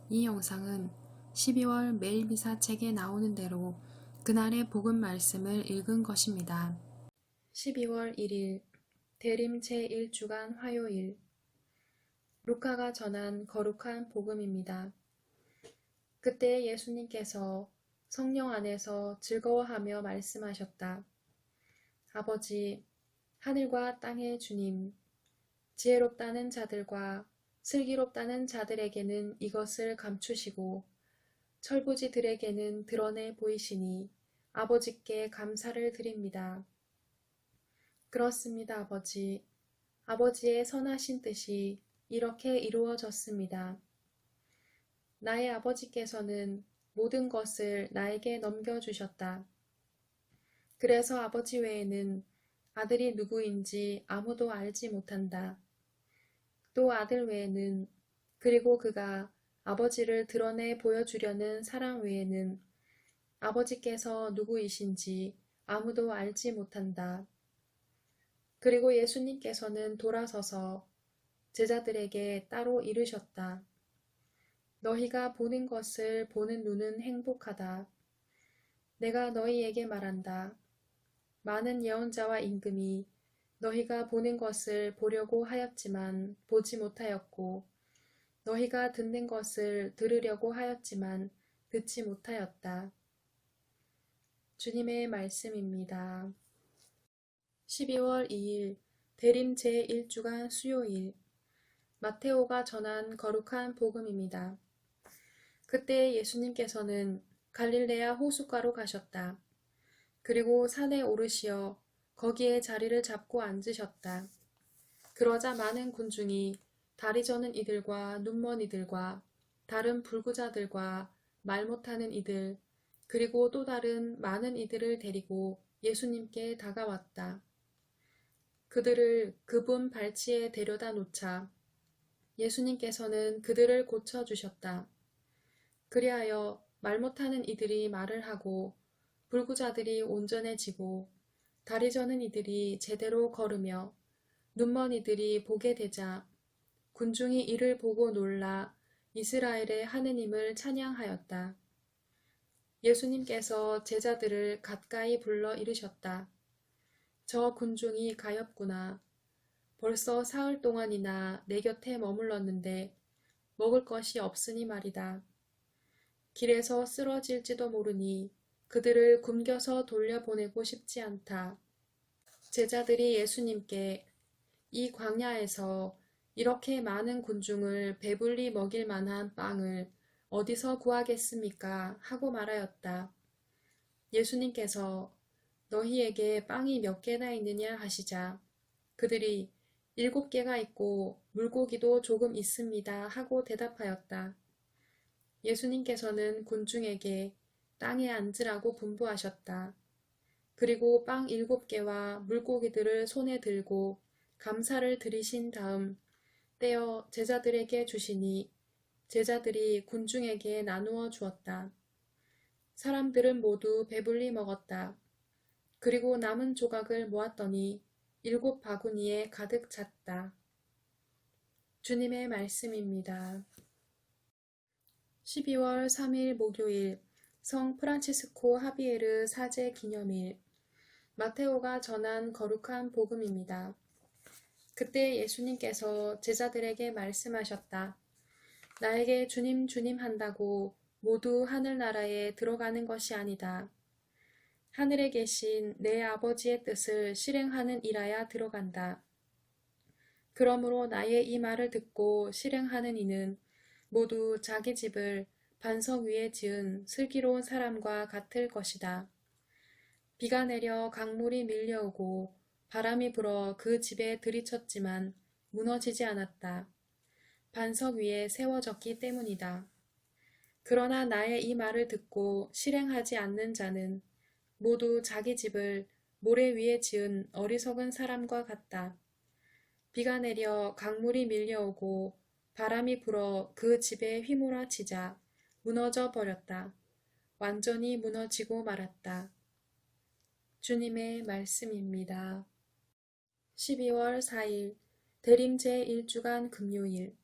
이 영상은 12월 매일미사 책에 나오는 대로 그날의 복음 말씀을 읽은 것입니다. 12월 1일 대림 제1주간 화요일 루카가 전한 거룩한 복음입니다. 그때 예수님께서 성령 안에서 즐거워하며 말씀하셨다. 아버지, 하늘과 땅의 주님, 지혜롭다는 자들과 슬기롭다는 자들에게는 이것을 감추시고 철부지들에게는 드러내 보이시니 아버지께 감사를 드립니다. 그렇습니다, 아버지. 아버지의 선하신 뜻이 이렇게 이루어졌습니다. 나의 아버지께서는 모든 것을 나에게 넘겨주셨다. 그래서 아버지 외에는 아들이 누구인지 아무도 알지 못한다. 또 아들 외에는 그리고 그가 아버지를 드러내 보여주려는 사람 외에는 아버지께서 누구이신지 아무도 알지 못한다. 그리고 예수님께서는 돌아서서 제자들에게 따로 이르셨다. 너희가 보는 것을 보는 눈은 행복하다. 내가 너희에게 말한다. 많은 예언자와 임금이 너희가 보는 것을 보려고 하였지만 보지 못하였고 너희가 듣는 것을 들으려고 하였지만 듣지 못하였다. 주님의 말씀입니다. 12월 2일 대림 제1주간 수요일 마테오가 전한 거룩한 복음입니다. 그때 예수님께서는 갈릴레아 호숫가로 가셨다. 그리고 산에 오르시어 거기에 자리를 잡고 앉으셨다. 그러자 많은 군중이 다리 저는 이들과 눈먼 이들과 다른 불구자들과 말 못하는 이들 그리고 또 다른 많은 이들을 데리고 예수님께 다가왔다. 그들을 그분 발치에 데려다 놓자 예수님께서는 그들을 고쳐주셨다. 그리하여 말 못하는 이들이 말을 하고 불구자들이 온전해지고 다리 저는 이들이 제대로 걸으며 눈먼 이들이 보게 되자 군중이 이를 보고 놀라 이스라엘의 하느님을 찬양하였다. 예수님께서 제자들을 가까이 불러 이르셨다. 저 군중이 가엾구나. 벌써 사흘 동안이나 내 곁에 머물렀는데 먹을 것이 없으니 말이다. 길에서 쓰러질지도 모르니 그들을 굶겨서 돌려보내고 싶지 않다. 제자들이 예수님께 이 광야에서 이렇게 많은 군중을 배불리 먹일 만한 빵을 어디서 구하겠습니까? 하고 말하였다. 예수님께서 너희에게 빵이 몇 개나 있느냐 하시자 그들이 7개가 있고 물고기도 조금 있습니다 하고 대답하였다. 예수님께서는 군중에게 땅에 앉으라고 분부하셨다. 그리고 빵 7개와 물고기들을 손에 들고 감사를 드리신 다음 떼어 제자들에게 주시니 제자들이 군중에게 나누어 주었다. 사람들은 모두 배불리 먹었다. 그리고 남은 조각을 모았더니 7바구니에 가득 찼다. 주님의 말씀입니다. 12월 3일 목요일 성 프란치스코 하비에르 사제 기념일 마테오가 전한 거룩한 복음입니다. 그때 예수님께서 제자들에게 말씀하셨다. 나에게 주님 주님 한다고 모두 하늘나라에 들어가는 것이 아니다. 하늘에 계신 내 아버지의 뜻을 실행하는 이라야 들어간다. 그러므로 나의 이 말을 듣고 실행하는 이는 모두 자기 집을 반석 위에 지은 슬기로운 사람과 같을 것이다. 비가 내려 강물이 밀려오고 바람이 불어 그 집에 들이쳤지만 무너지지 않았다. 반석 위에 세워졌기 때문이다. 그러나 나의 이 말을 듣고 실행하지 않는 자는 모두 자기 집을 모래 위에 지은 어리석은 사람과 같다. 비가 내려 강물이 밀려오고 바람이 불어 그 집에 휘몰아치자 무너져 버렸다. 완전히 무너지고 말았다. 주님의 말씀입니다. 12월 4일 대림 제1주간 금요일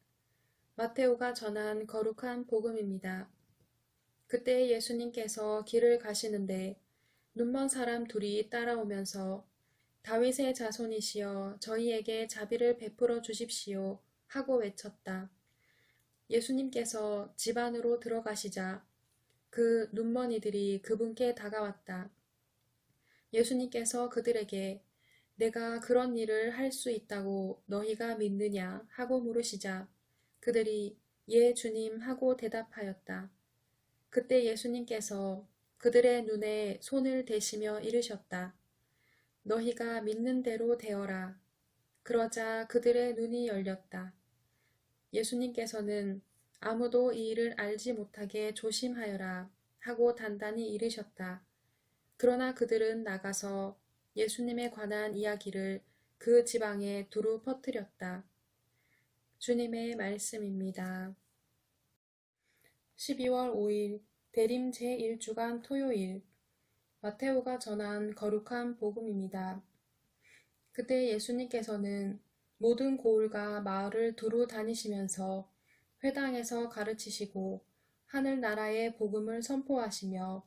마테오가 전한 거룩한 복음입니다. 그때 예수님께서 길을 가시는데 눈먼 사람 둘이 따라오면서 다윗의 자손이시여 저희에게 자비를 베풀어 주십시오 하고 외쳤다. 예수님께서 집 안으로 들어가시자 그 눈먼이들이 그분께 다가왔다. 예수님께서 그들에게 내가 그런 일을 할 수 있다고 너희가 믿느냐 하고 물으시자 그들이 예 주님 하고 대답하였다. 그때 예수님께서 그들의 눈에 손을 대시며 이르셨다. 너희가 믿는 대로 되어라. 그러자 그들의 눈이 열렸다. 예수님께서는 아무도 이 일을 알지 못하게 조심하여라 하고 단단히 이르셨다. 그러나 그들은 나가서 예수님에 관한 이야기를 그 지방에 두루 퍼뜨렸다. 주님의 말씀입니다. 12월 5일 대림 제1주간 토요일 마테오가 전한 거룩한 복음입니다. 그때 예수님께서는 모든 고을과 마을을 두루 다니시면서 회당에서 가르치시고 하늘나라의 복음을 선포하시며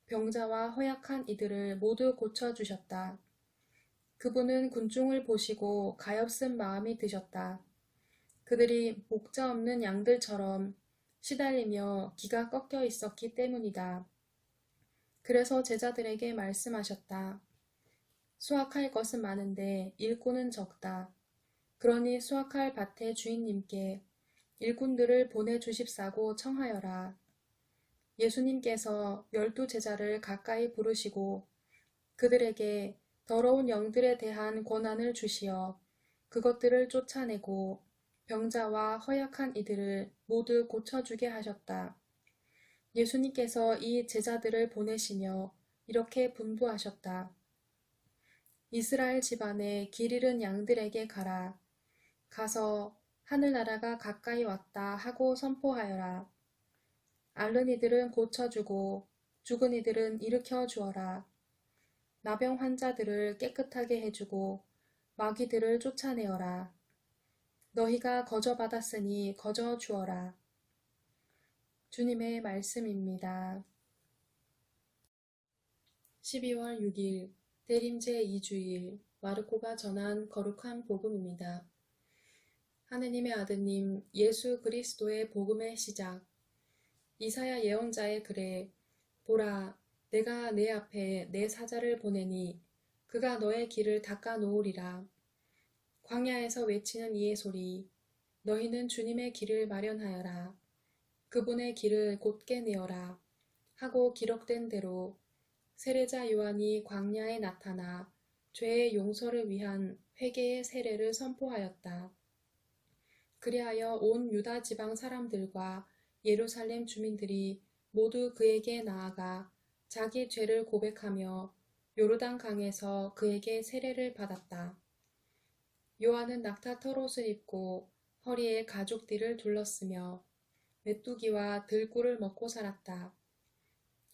병자와 허약한 이들을 모두 고쳐주셨다. 그분은 군중을 보시고 가엾은 마음이 드셨다. 그들이 목자 없는 양들처럼 시달리며 기가 꺾여 있었기 때문이다. 그래서 제자들에게 말씀하셨다. 수확할 것은 많은데 일꾼은 적다. 그러니 수확할 밭의 주인님께 일꾼들을 보내주십사고 청하여라. 예수님께서 12 제자를 가까이 부르시고 그들에게 더러운 영들에 대한 권한을 주시어 그것들을 쫓아내고 병자와 허약한 이들을 모두 고쳐주게 하셨다. 예수님께서 이 제자들을 보내시며 이렇게 분부하셨다. 이스라엘 집안에 길 잃은 양들에게 가라. 가서 하늘나라가 가까이 왔다 하고 선포하여라. 앓는 이들은 고쳐주고 죽은 이들은 일으켜 주어라. 나병 환자들을 깨끗하게 해주고 마귀들을 쫓아내어라. 너희가 거저받았으니 거저 주어라. 주님의 말씀입니다. 12월 6일 대림제 2주일 마르코가 전한 거룩한 복음입니다. 하느님의 아드님 예수 그리스도의 복음의 시작. 이사야 예언자의 글에 보라 내가 내 앞에 내 사자를 보내니 그가 너의 길을 닦아 놓으리라. 광야에서 외치는 이의 소리 너희는 주님의 길을 마련하여라. 그분의 길을 곧게 내어라 하고 기록된 대로 세례자 요한이 광야에 나타나 죄의 용서를 위한 회개의 세례를 선포하였다. 그리하여 온 유다 지방 사람들과 예루살렘 주민들이 모두 그에게 나아가 자기 죄를 고백하며 요르단 강에서 그에게 세례를 받았다. 요한은 낙타 털옷을 입고 허리에 가죽띠를 둘렀으며 메뚜기와 들꿀을 먹고 살았다.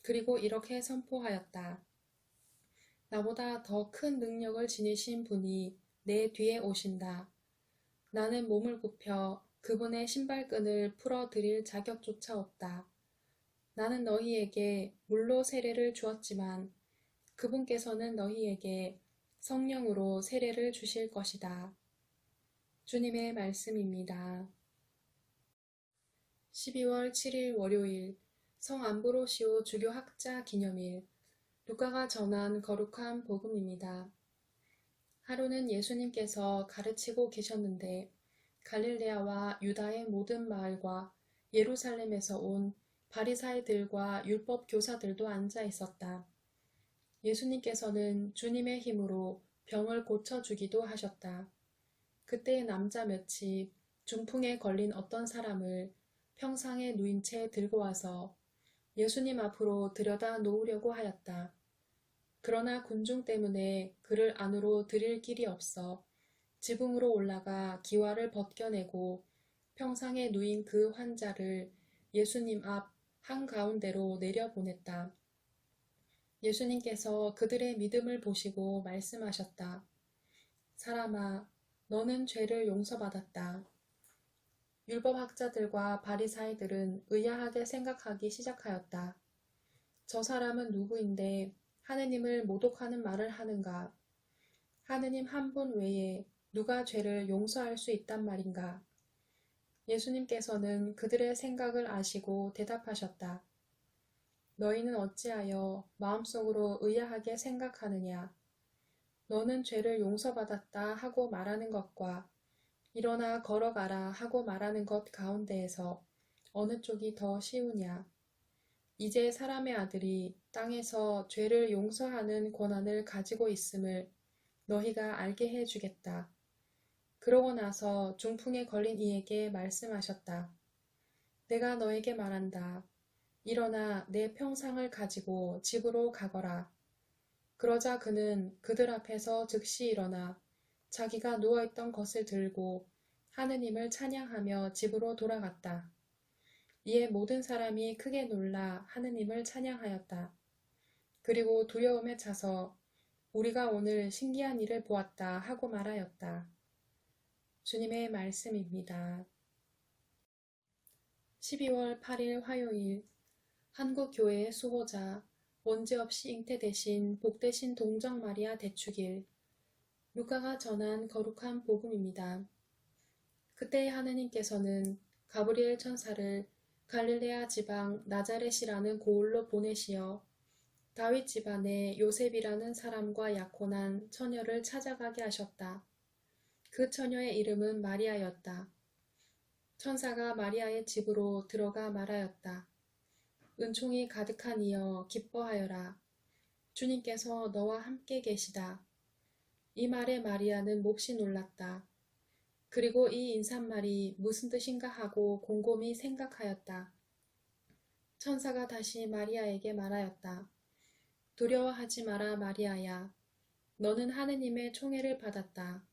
그리고 이렇게 선포하였다. 나보다 더 큰 능력을 지니신 분이 내 뒤에 오신다. 나는 몸을 굽혀 그분의 신발끈을 풀어 드릴 자격조차 없다. 나는 너희에게 물로 세례를 주었지만 그분께서는 너희에게 성령으로 세례를 주실 것이다. 주님의 말씀입니다. 12월 7일 월요일 성 암브로시오 주교학자 기념일 루카가 전한 거룩한 복음입니다. 하루는 예수님께서 가르치고 계셨는데 갈릴레아와 유다의 모든 마을과 예루살렘에서 온 바리사이들과 율법 교사들도 앉아 있었다. 예수님께서는 주님의 힘으로 병을 고쳐주기도 하셨다. 그때 남자 몇이 중풍에 걸린 어떤 사람을 평상에 누인 채 들고 와서 예수님 앞으로 들여다 놓으려고 하였다. 그러나 군중 때문에 그를 안으로 들일 길이 없어 지붕으로 올라가 기와를 벗겨내고 평상에 누인 그 환자를 예수님 앞 한가운데로 내려보냈다. 예수님께서 그들의 믿음을 보시고 말씀하셨다. 사람아, 너는 죄를 용서받았다. 율법학자들과 바리사이들은 의아하게 생각하기 시작하였다. 저 사람은 누구인데 하느님을 모독하는 말을 하는가? 하느님 한 분 외에 누가 죄를 용서할 수 있단 말인가? 예수님께서는 그들의 생각을 아시고 대답하셨다. 너희는 어찌하여 마음속으로 의아하게 생각하느냐? 너는 죄를 용서받았다 하고 말하는 것과 일어나 걸어가라 하고 말하는 것 가운데에서 어느 쪽이 더 쉬우냐? 이제 사람의 아들이 땅에서 죄를 용서하는 권한을 가지고 있음을 너희가 알게 해주겠다. 그러고 나서 중풍에 걸린 이에게 말씀하셨다. 내가 너에게 말한다. 일어나 내 평상을 가지고 집으로 가거라. 그러자 그는 그들 앞에서 즉시 일어나 자기가 누워있던 것을 들고 하느님을 찬양하며 집으로 돌아갔다. 이에 모든 사람이 크게 놀라 하느님을 찬양하였다. 그리고 두려움에 차서 우리가 오늘 신기한 일을 보았다 하고 말하였다. 주님의 말씀입니다. 12월 8일 화요일 한국교회의 수호자 원죄없이 잉태되신 복되신 동정 마리아 대축일 루카가 전한 거룩한 복음입니다. 그때 하느님께서는 가브리엘 천사를 갈릴레아 지방 나자렛이라는 고을로 보내시어 다윗 집안의 요셉이라는 사람과 약혼한 처녀를 찾아가게 하셨다. 그 처녀의 이름은 마리아였다. 천사가 마리아의 집으로 들어가 말하였다. 은총이 가득하니여 기뻐하여라. 주님께서 너와 함께 계시다. 이 말에 마리아는 몹시 놀랐다. 그리고 이 인사말이 무슨 뜻인가 하고 곰곰이 생각하였다. 천사가 다시 마리아에게 말하였다. 두려워하지 마라 마리아야. 너는 하느님의 총애를 받았다.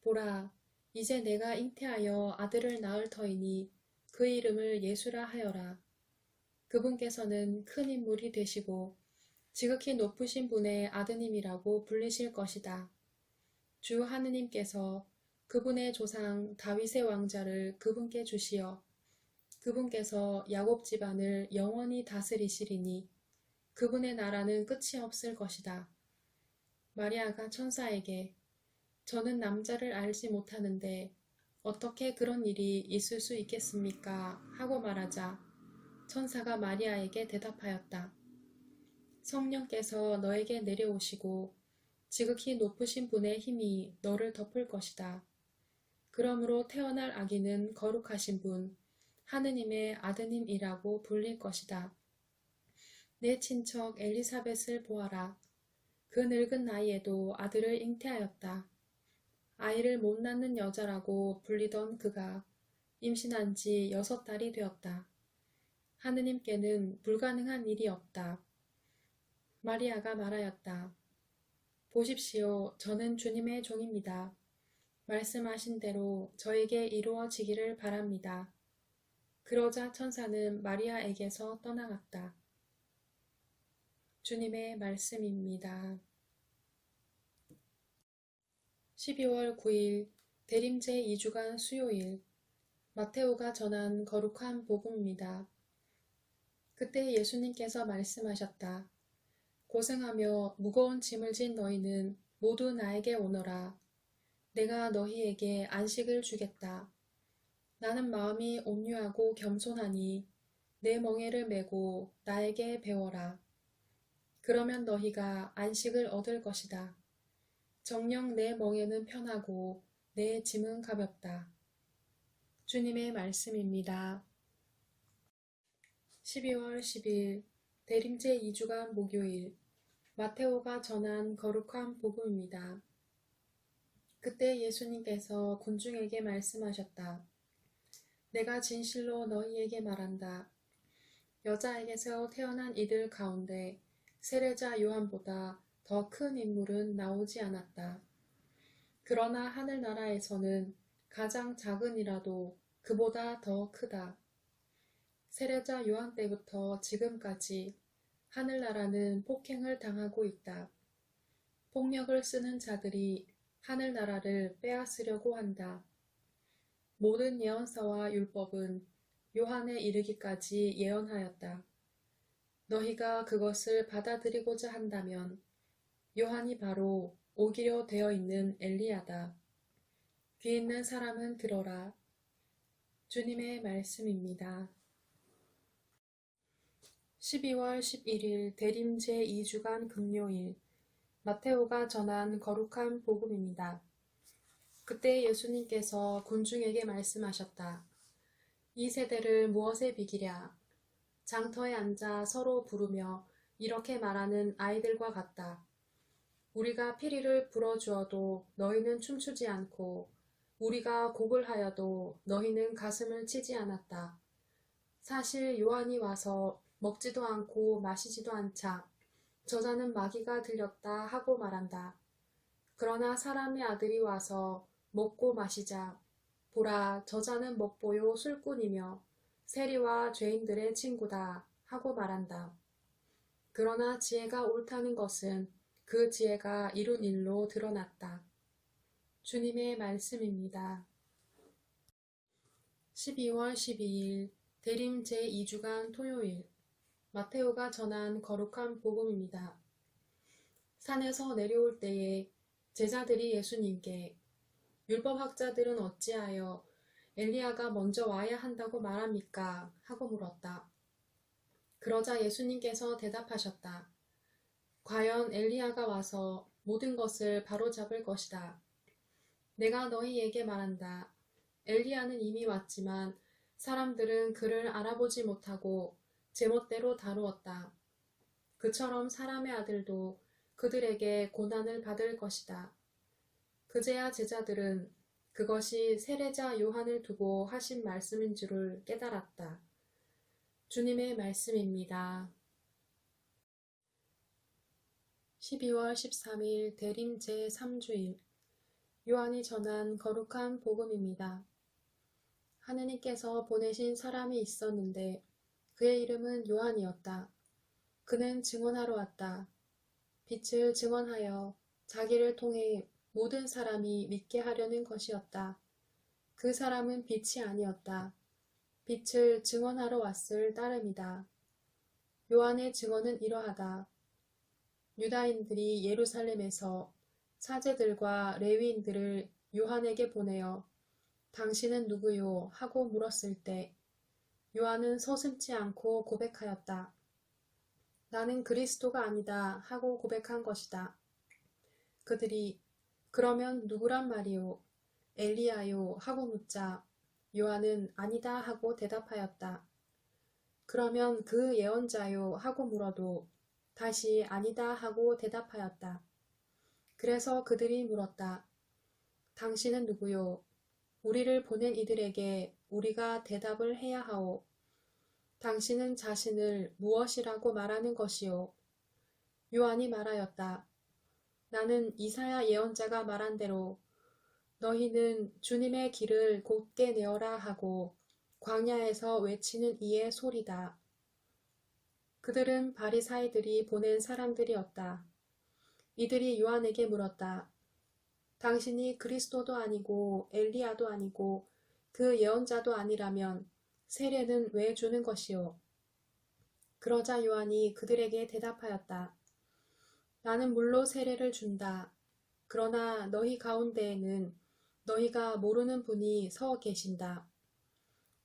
보라, 이제 내가 잉태하여 아들을 낳을 터이니 그 이름을 예수라 하여라. 그분께서는 큰 인물이 되시고 지극히 높으신 분의 아드님이라고 불리실 것이다. 주 하느님께서 그분의 조상 다윗의 왕자를 그분께 주시어 그분께서 야곱 집안을 영원히 다스리시리니 그분의 나라는 끝이 없을 것이다. 마리아가 천사에게 저는 남자를 알지 못하는데 어떻게 그런 일이 있을 수 있겠습니까? 하고 말하자 천사가 마리아에게 대답하였다. 성령께서 너에게 내려오시고 지극히 높으신 분의 힘이 너를 덮을 것이다. 그러므로 태어날 아기는 거룩하신 분, 하느님의 아드님이라고 불릴 것이다. 내 친척 엘리사벳을 보아라. 그 늙은 나이에도 아들을 잉태하였다. 아이를 못 낳는 여자라고 불리던 그가 임신한 지 6달이 되었다. 하느님께는 불가능한 일이 없다. 마리아가 말하였다. 보십시오. 저는 주님의 종입니다. 말씀하신 대로 저에게 이루어지기를 바랍니다. 그러자 천사는 마리아에게서 떠나갔다. 주님의 말씀입니다. 12월 9일 대림제 2주간 수요일 마테오가 전한 거룩한 복음입니다. 그때 예수님께서 말씀하셨다. 고생하며 무거운 짐을 진 너희는 모두 나에게 오너라. 내가 너희에게 안식을 주겠다. 나는 마음이 온유하고 겸손하니 내 멍에를 메고 나에게 배워라. 그러면 너희가 안식을 얻을 것이다. 정녕 내 멍에는 편하고 내 짐은 가볍다. 주님의 말씀입니다. 12월 10일 대림제 2주간 목요일 마테오가 전한 거룩한 복음입니다. 그때 예수님께서 군중에게 말씀하셨다. 내가 진실로 너희에게 말한다. 여자에게서 태어난 이들 가운데 세례자 요한보다 더 큰 인물은 나오지 않았다. 그러나 하늘나라에서는 가장 작은 이라도 그보다 더 크다. 세례자 요한 때부터 지금까지 하늘나라는 폭행을 당하고 있다. 폭력을 쓰는 자들이 하늘나라를 빼앗으려고 한다. 모든 예언서와 율법은 요한에 이르기까지 예언하였다. 너희가 그것을 받아들이고자 한다면 요한이 바로 오기로 되어 있는 엘리야다. 귀 있는 사람은 들어라. 주님의 말씀입니다. 12월 11일 대림 제2주간 금요일 마테오가 전한 거룩한 복음입니다. 그때 예수님께서 군중에게 말씀하셨다. 이 세대를 무엇에 비기랴? 장터에 앉아 서로 부르며 이렇게 말하는 아이들과 같다. 우리가 피리를 불어주어도 너희는 춤추지 않고 우리가 곡을 하여도 너희는 가슴을 치지 않았다. 사실 요한이 와서 먹지도 않고 마시지도 않자 저자는 마귀가 들렸다 하고 말한다. 그러나 사람의 아들이 와서 먹고 마시자. 보라, 저자는 먹보요 술꾼이며 세리와 죄인들의 친구다 하고 말한다. 그러나 지혜가 옳다는 것은 그 지혜가 이룬 일로 드러났다. 주님의 말씀입니다. 12월 12일 대림 제2주간 토요일 마테오가 전한 거룩한 복음입니다. 산에서 내려올 때에 제자들이 예수님께 율법학자들은 어찌하여 엘리야가 먼저 와야 한다고 말합니까? 하고 물었다. 그러자 예수님께서 대답하셨다. 과연 엘리야가 와서 모든 것을 바로잡을 것이다. 내가 너희에게 말한다. 엘리야는 이미 왔지만 사람들은 그를 알아보지 못하고 제멋대로 다루었다. 그처럼 사람의 아들도 그들에게 고난을 받을 것이다. 그제야 제자들은 그것이 세례자 요한을 두고 하신 말씀인 줄을 깨달았다. 주님의 말씀입니다. 12월 13일 대림 제3주일 요한이 전한 거룩한 복음입니다. 하느님께서 보내신 사람이 있었는데 그의 이름은 요한이었다. 그는 증언하러 왔다. 빛을 증언하여 자기를 통해 모든 사람이 믿게 하려는 것이었다. 그 사람은 빛이 아니었다. 빛을 증언하러 왔을 따름이다. 요한의 증언은 이러하다. 유다인들이 예루살렘에서 사제들과 레위인들을 요한에게 보내어 당신은 누구요? 하고 물었을 때 요한은 서슴지 않고 고백하였다. 나는 그리스도가 아니다 하고 고백한 것이다. 그들이 그러면 누구란 말이요? 엘리야요? 하고 묻자 요한은 아니다 하고 대답하였다. 그러면 그 예언자요? 하고 물어도 다시 아니다 하고 대답하였다. 그래서 그들이 물었다. 당신은 누구요? 우리를 보낸 이들에게 우리가 대답을 해야 하오. 당신은 자신을 무엇이라고 말하는 것이요? 요한이 말하였다. 나는 이사야 예언자가 말한 대로 너희는 주님의 길을 곧게 내어라 하고 광야에서 외치는 이의 소리다. 그들은 바리사이들이 보낸 사람들이었다. 이들이 요한에게 물었다. 당신이 그리스도도 아니고 엘리야도 아니고 그 예언자도 아니라면 세례는 왜 주는 것이요? 그러자 요한이 그들에게 대답하였다. 나는 물로 세례를 준다. 그러나 너희 가운데에는 너희가 모르는 분이 서 계신다.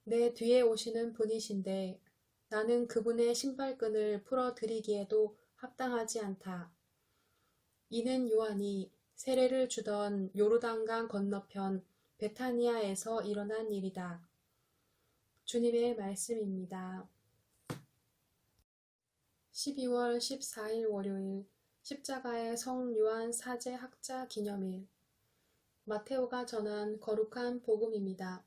내 뒤에 오시는 분이신데 나는 그분의 신발끈을 풀어드리기에도 합당하지 않다. 이는 요한이 세례를 주던 요르단강 건너편 베타니아에서 일어난 일이다. 주님의 말씀입니다. 12월 14일 월요일 십자가의 성 요한 사제 학자 기념일 마테오가 전한 거룩한 복음입니다.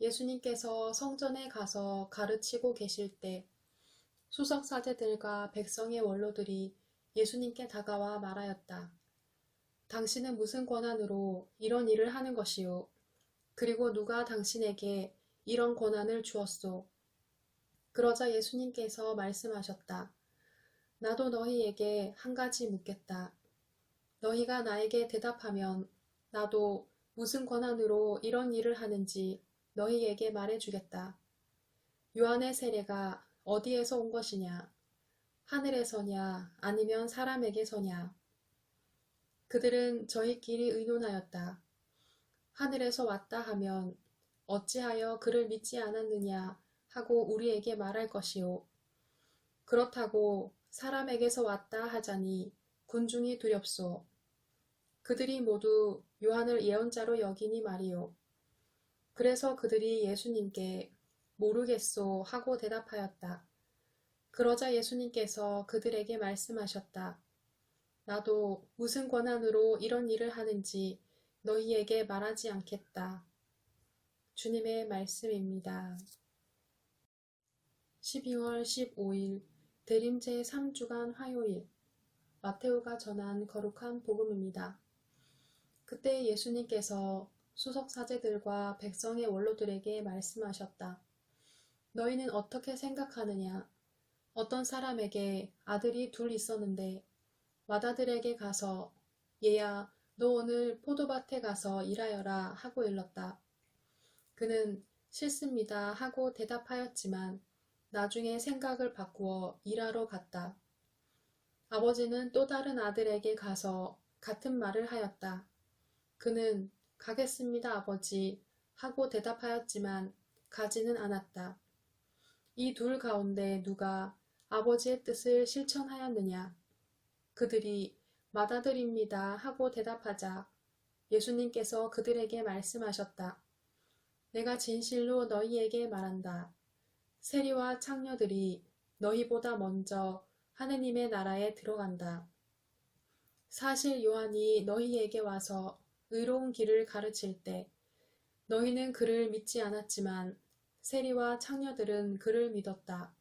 예수님께서 성전에 가서 가르치고 계실 때 수석 사제들과 백성의 원로들이 예수님께 다가와 말하였다. 당신은 무슨 권한으로 이런 일을 하는 것이요? 그리고 누가 당신에게 이런 권한을 주었소? 그러자 예수님께서 말씀하셨다. 나도 너희에게 한 가지 묻겠다. 너희가 나에게 대답하면 나도 무슨 권한으로 이런 일을 하는지 너희에게 말해주겠다. 요한의 세례가 어디에서 온 것이냐? 하늘에서냐 아니면 사람에게서냐? 그들은 저희끼리 의논하였다. 하늘에서 왔다 하면 어찌하여 그를 믿지 않았느냐 하고 우리에게 말할 것이요. 그렇다고 사람에게서 왔다 하자니 군중이 두렵소. 그들이 모두 요한을 예언자로 여기니 말이요. 그래서 그들이 예수님께 모르겠소 하고 대답하였다. 그러자 예수님께서 그들에게 말씀하셨다. 나도 무슨 권한으로 이런 일을 하는지 너희에게 말하지 않겠다. 주님의 말씀입니다. 12월 15일 대림제 3주간 화요일 마테오가 전한 거룩한 복음입니다. 그때 예수님께서 수석사제들과 백성의 원로들에게 말씀하셨다. 너희는 어떻게 생각하느냐? 어떤 사람에게 아들이 둘 있었는데 맏아들에게 가서 얘야 너 오늘 포도밭에 가서 일하여라 하고 일렀다. 그는 싫습니다 하고 대답하였지만 나중에 생각을 바꾸어 일하러 갔다. 아버지는 또 다른 아들에게 가서 같은 말을 하였다. 그는 가겠습니다 아버지 하고 대답하였지만 가지는 않았다. 이 둘 가운데 누가 아버지의 뜻을 실천하였느냐? 그들이 맏아들입니다 하고 대답하자 예수님께서 그들에게 말씀하셨다. 내가 진실로 너희에게 말한다. 세리와 창녀들이 너희보다 먼저 하느님의 나라에 들어간다. 사실 요한이 너희에게 와서 의로운 길을 가르칠 때 너희는 그를 믿지 않았지만 세리와 창녀들은 그를 믿었다.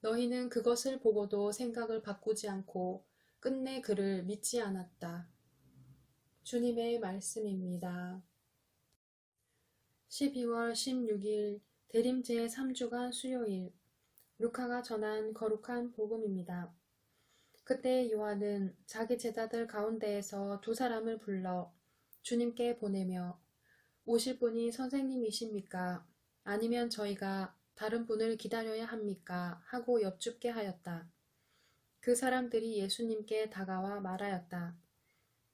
너희는 그것을 보고도 생각을 바꾸지 않고 끝내 그를 믿지 않았다. 주님의 말씀입니다. 12월 16일 대림제 3주간 수요일 루카가 전한 거룩한 복음입니다. 그때 요한은 자기 제자들 가운데에서 두 사람을 불러 주님께 보내며 오실 분이 선생님이십니까? 아니면 저희가 다른 분을 기다려야 합니까? 하고 여쭙게 하였다. 그 사람들이 예수님께 다가와 말하였다.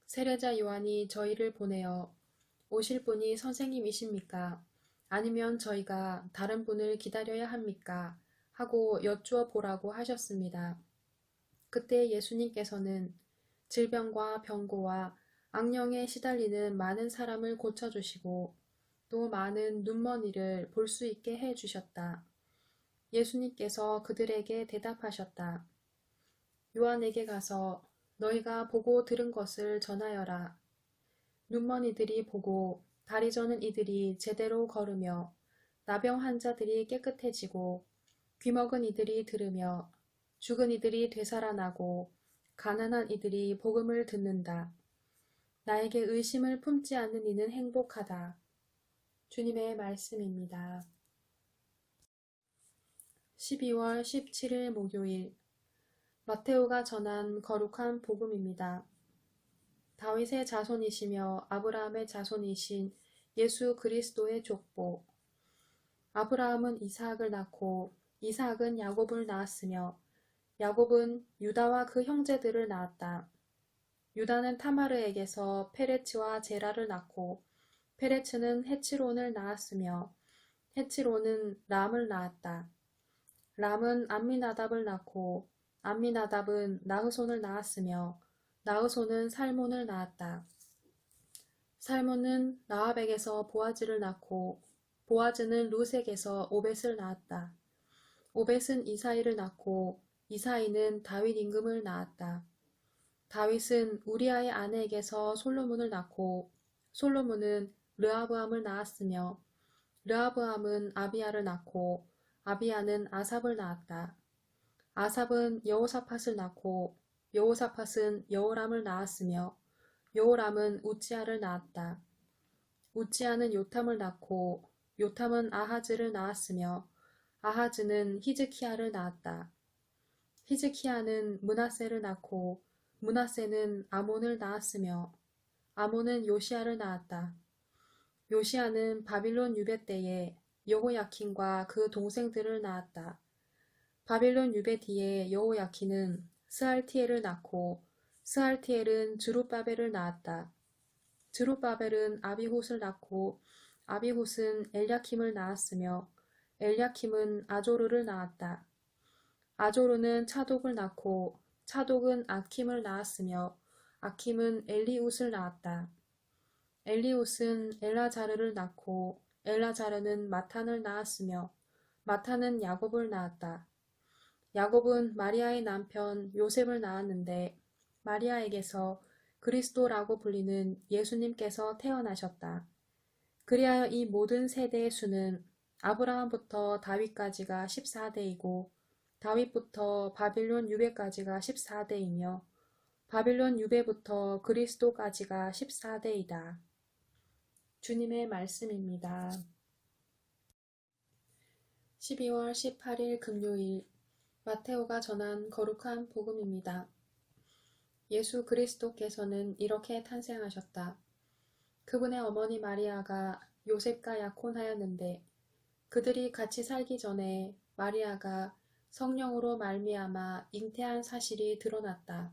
세례자 요한이 저희를 보내어 오실 분이 선생님이십니까? 아니면 저희가 다른 분을 기다려야 합니까? 하고 여쭈어 보라고 하셨습니다. 그때 예수님께서는 질병과 병고와 악령에 시달리는 많은 사람을 고쳐주시고 또 많은 눈먼이를 볼 수 있게 해주셨다. 예수님께서 그들에게 대답하셨다. 요한에게 가서 너희가 보고 들은 것을 전하여라. 눈먼이들이 보고 다리 저는 이들이 제대로 걸으며 나병 환자들이 깨끗해지고 귀먹은 이들이 들으며 죽은 이들이 되살아나고 가난한 이들이 복음을 듣는다. 나에게 의심을 품지 않는 이는 행복하다. 주님의 말씀입니다. 12월 17일 목요일 마테오가 전한 거룩한 복음입니다. 다윗의 자손이시며 아브라함의 자손이신 예수 그리스도의 족보. 아브라함은 이삭을 낳고 이삭은 야곱을 낳았으며 야곱은 유다와 그 형제들을 낳았다. 유다는 타마르에게서 페레츠와 제라를 낳고 페레츠는 헤츠론을 낳았으며 헤츠론은 람을 낳았다. 람은 암미나답을 낳고 암미나답은 나흐손을 낳았으며 나흐손은 살몬을 낳았다. 살몬은 라합에게서 보아즈를 낳고 보아즈는 루색에서 오벳을 낳았다. 오벳은 이사이를 낳고 이사이는 다윗 임금을 낳았다. 다윗은 우리아의 아내에게서 솔로몬을 낳고 솔로몬은 르하브암을 낳았으며 르하브암은 아비야를 낳고 아비야는 아삽을 낳았다. 아삽은 여호사밧을 낳고 여호사밧은 여호람을 낳았으며 여호람은 우찌야를 낳았다. 우찌야는 요탐을 낳고 요탐은 아하즈를 낳았으며 아하즈는 히즈키야를 낳았다. 히즈키야는 므낫세를 낳고 므낫세는 아몬을 낳았으며 아몬은 요시야를 낳았다. 요시야는 바빌론 유배 때에 여호야킨과 그 동생들을 낳았다. 바빌론 유배 뒤에 여호야킨은 스알티엘을 낳고 스알티엘은 드룹바벨을 낳았다. 드룹바벨은 아비훗을 낳고 아비훗은 엘야킴을 낳았으며 엘야킴은 아조르를 낳았다. 아조르는 차독을 낳고 차독은 아킴을 낳았으며 아킴은 엘리웃을 낳았다. 엘리웃은 엘라자르를 낳고 엘라자르는 마탄을 낳았으며 마탄은 야곱을 낳았다. 야곱은 마리아의 남편 요셉을 낳았는데 마리아에게서 그리스도라고 불리는 예수님께서 태어나셨다. 그리하여 이 모든 세대의 수는 아브라함부터 다윗까지가 14대이고 다윗부터 바빌론 유배까지가 14대이며 바빌론 유배부터 그리스도까지가 14대이다. 주님의 말씀입니다. 12월 18일 금요일 마테오가 전한 거룩한 복음입니다. 예수 그리스도께서는 이렇게 탄생하셨다. 그분의 어머니 마리아가 요셉과 약혼하였는데 그들이 같이 살기 전에 마리아가 성령으로 말미암아 잉태한 사실이 드러났다.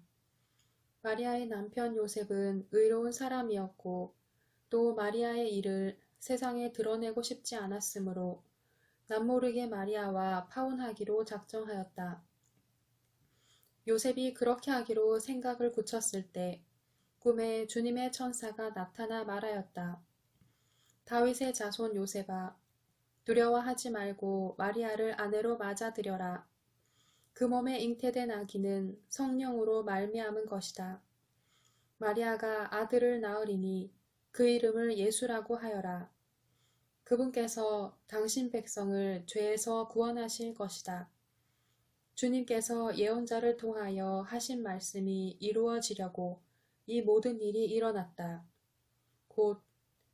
마리아의 남편 요셉은 의로운 사람이었고 또 마리아의 일을 세상에 드러내고 싶지 않았으므로 남모르게 마리아와 파혼하기로 작정하였다. 요셉이 그렇게 하기로 생각을 굳혔을 때 꿈에 주님의 천사가 나타나 말하였다. 다윗의 자손 요셉아, 두려워하지 말고 마리아를 아내로 맞아들여라. 그 몸에 잉태된 아기는 성령으로 말미암은 것이다. 마리아가 아들을 낳으리니 그 이름을 예수라고 하여라. 그분께서 당신 백성을 죄에서 구원하실 것이다. 주님께서 예언자를 통하여 하신 말씀이 이루어지려고 이 모든 일이 일어났다. 곧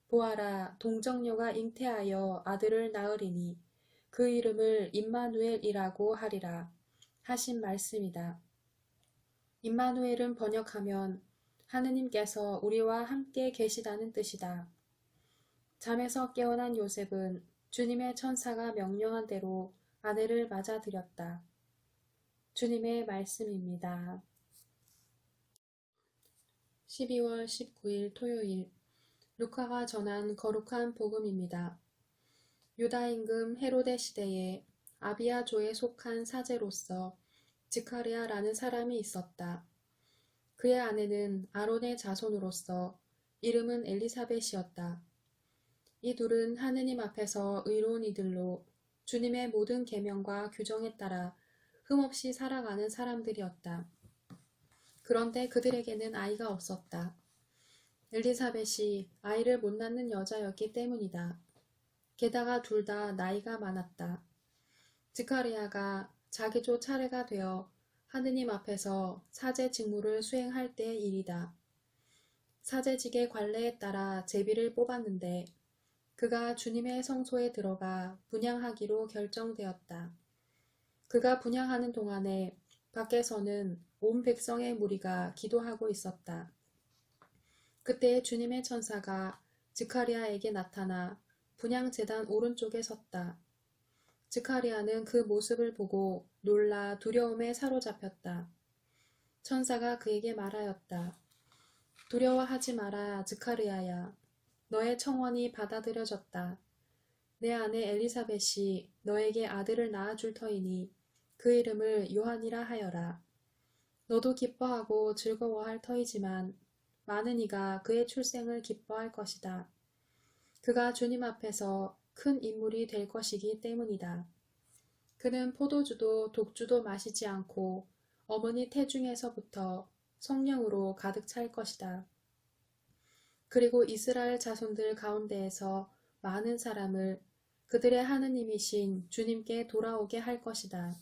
보아라, 동정녀가 잉태하여 아들을 낳으리니 그 이름을 임마누엘이라고 하리라 하신 말씀이다. 임마누엘은 번역하면 하느님께서 우리와 함께 계시다는 뜻이다. 잠에서 깨어난 요셉은 주님의 천사가 명령한 대로 아내를 맞아들였다. 주님의 말씀입니다. 12월 19일 토요일 루카가 전한 거룩한 복음입니다. 유다 임금 헤로데 시대에 아비야조에 속한 사제로서 지카리아라는 사람이 있었다. 그의 아내는 아론의 자손으로서 이름은 엘리사벳이었다. 이 둘은 하느님 앞에서 의로운 이들로 주님의 모든 계명과 규정에 따라 흠없이 살아가는 사람들이었다. 그런데 그들에게는 아이가 없었다. 엘리사벳이 아이를 못 낳는 여자였기 때문이다. 게다가 둘 다 나이가 많았다. 지카리아가 자기조 차례가 되어 하느님 앞에서 사제 직무를 수행할 때의 일이다. 사제직의 관례에 따라 제비를 뽑았는데 그가 주님의 성소에 들어가 분향하기로 결정되었다. 그가 분향하는 동안에 밖에서는 온 백성의 무리가 기도하고 있었다. 그때 주님의 천사가 지카리아에게 나타나 분향제단 오른쪽에 섰다. 지카리아는 그 모습을 보고 놀라 두려움에 사로잡혔다. 천사가 그에게 말하였다. 두려워하지 마라, 지카리아야. 너의 청원이 받아들여졌다. 내 아내 엘리사벳이 너에게 아들을 낳아줄 터이니 그 이름을 요한이라 하여라. 너도 기뻐하고 즐거워할 터이지만 많은 이가 그의 출생을 기뻐할 것이다. 그가 주님 앞에서 큰 인물이 될 것이기 때문이다. 그는 포도주도 독주도 마시지 않고 어머니 태중에서부터 성령으로 가득 찰 것이다. 그리고 이스라엘 자손들 가운데에서 많은 사람을 그들의 하느님이신 주님께 돌아오게 할 것이다.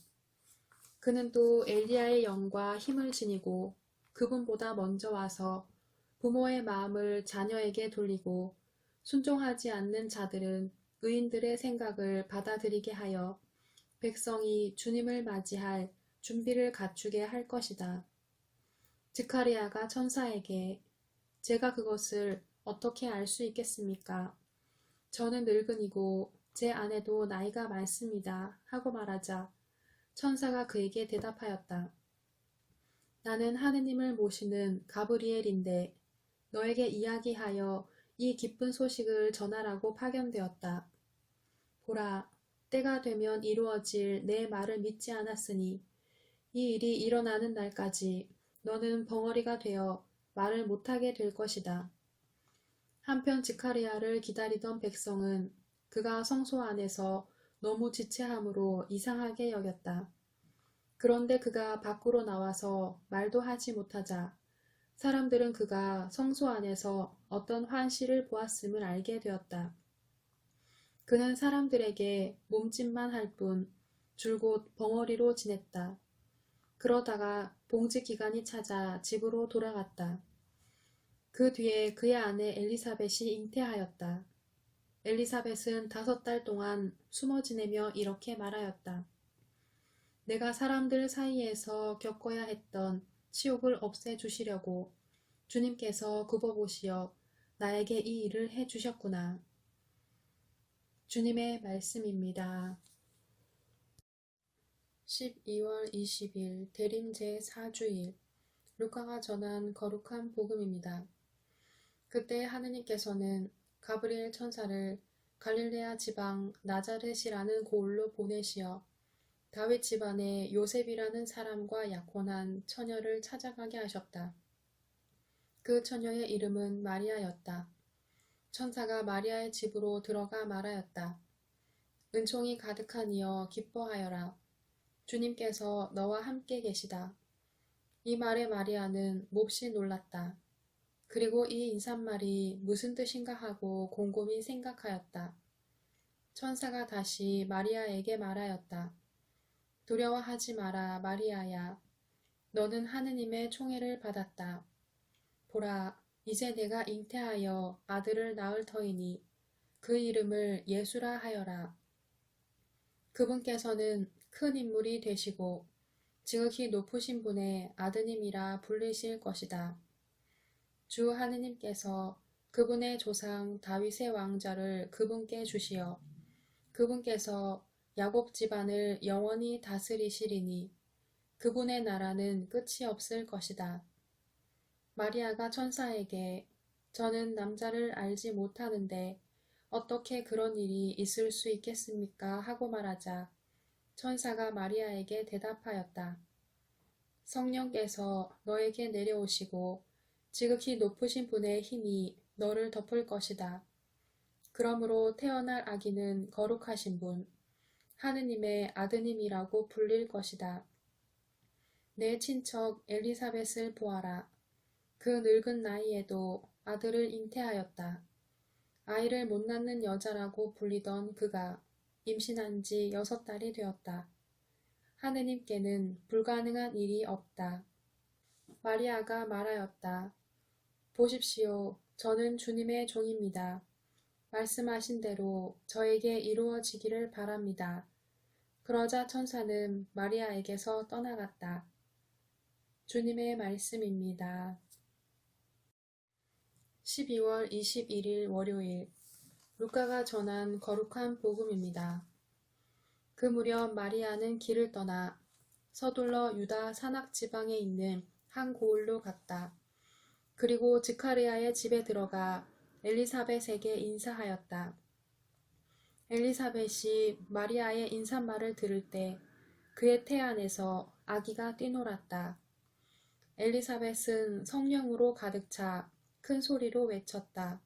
그는 또 엘리야의 영과 힘을 지니고 그분보다 먼저 와서 부모의 마음을 자녀에게 돌리고 순종하지 않는 자들은 의인들의 생각을 받아들이게 하여 백성이 주님을 맞이할 준비를 갖추게 할 것이다. 지카리아가 천사에게 제가 그것을 어떻게 알 수 있겠습니까? 저는 늙은이고 제 아내도 나이가 많습니다. 하고 말하자 천사가 그에게 대답하였다. 나는 하느님을 모시는 가브리엘인데 너에게 이야기하여 이 기쁜 소식을 전하라고 파견되었다. 보라, 때가 되면 이루어질 내 말을 믿지 않았으니 이 일이 일어나는 날까지 너는 벙어리가 되어 말을 못하게 될 것이다. 한편 지카리아를 기다리던 백성은 그가 성소 안에서 너무 지체함으로 이상하게 여겼다. 그런데 그가 밖으로 나와서 말도 하지 못하자 사람들은 그가 성소 안에서 어떤 환시를 보았음을 알게 되었다. 그는 사람들에게 몸짓만 할 뿐 줄곧 벙어리로 지냈다. 그러다가 봉직 기간이 찾아 집으로 돌아갔다. 그 뒤에 그의 아내 엘리사벳이 잉태하였다. 엘리사벳은 5달 동안 숨어 지내며 이렇게 말하였다. 내가 사람들 사이에서 겪어야 했던 치욕을 없애주시려고 주님께서 굽어보시어 나에게 이 일을 해주셨구나. 주님의 말씀입니다. 12월 20일 대림 제4주일 루카가 전한 거룩한 복음입니다. 그때 하느님께서는 가브리엘 천사를 갈릴레아 지방 나자렛이라는 고을로 보내시어 다윗 집안의 요셉이라는 사람과 약혼한 처녀를 찾아가게 하셨다. 그 처녀의 이름은 마리아였다. 천사가 마리아의 집으로 들어가 말하였다. 은총이 가득하니여 기뻐하여라. 주님께서 너와 함께 계시다. 이 말에 마리아는 몹시 놀랐다. 그리고 이 인사말이 무슨 뜻인가 하고 곰곰이 생각하였다. 천사가 다시 마리아에게 말하였다. 두려워하지 마라, 마리아야. 너는 하느님의 총애를 받았다. 보라, 이제 내가 잉태하여 아들을 낳을 터이니 그 이름을 예수라 하여라. 그분께서는 큰 인물이 되시고 지극히 높으신 분의 아드님이라 불리실 것이다. 주 하느님께서 그분의 조상 다윗의 왕좌를 그분께 주시어 그분께서 야곱 집안을 영원히 다스리시리니 그분의 나라는 끝이 없을 것이다. 마리아가 천사에게 저는 남자를 알지 못하는데 어떻게 그런 일이 있을 수 있겠습니까? 하고 말하자 천사가 마리아에게 대답하였다. 성령께서 너에게 내려오시고 지극히 높으신 분의 힘이 너를 덮을 것이다. 그러므로 태어날 아기는 거룩하신 분, 하느님의 아드님이라고 불릴 것이다. 내 친척 엘리사벳을 보아라. 그 늙은 나이에도 아들을 잉태하였다. 아이를 못 낳는 여자라고 불리던 그가 임신한 지 6달이 되었다. 하느님께는 불가능한 일이 없다. 마리아가 말하였다. 보십시오. 저는 주님의 종입니다. 말씀하신 대로 저에게 이루어지기를 바랍니다. 그러자 천사는 마리아에게서 떠나갔다. 주님의 말씀입니다. 12월 21일 월요일 루카가 전한 거룩한 복음입니다. 그 무렵 마리아는 길을 떠나 서둘러 유다 산악 지방에 있는 한 고을로 갔다. 그리고 지카리아의 집에 들어가 엘리사벳에게 인사하였다. 엘리사벳이 마리아의 인사말을 들을 때 그의 태 안에서 아기가 뛰놀았다. 엘리사벳은 성령으로 가득 차 큰 소리로 외쳤다.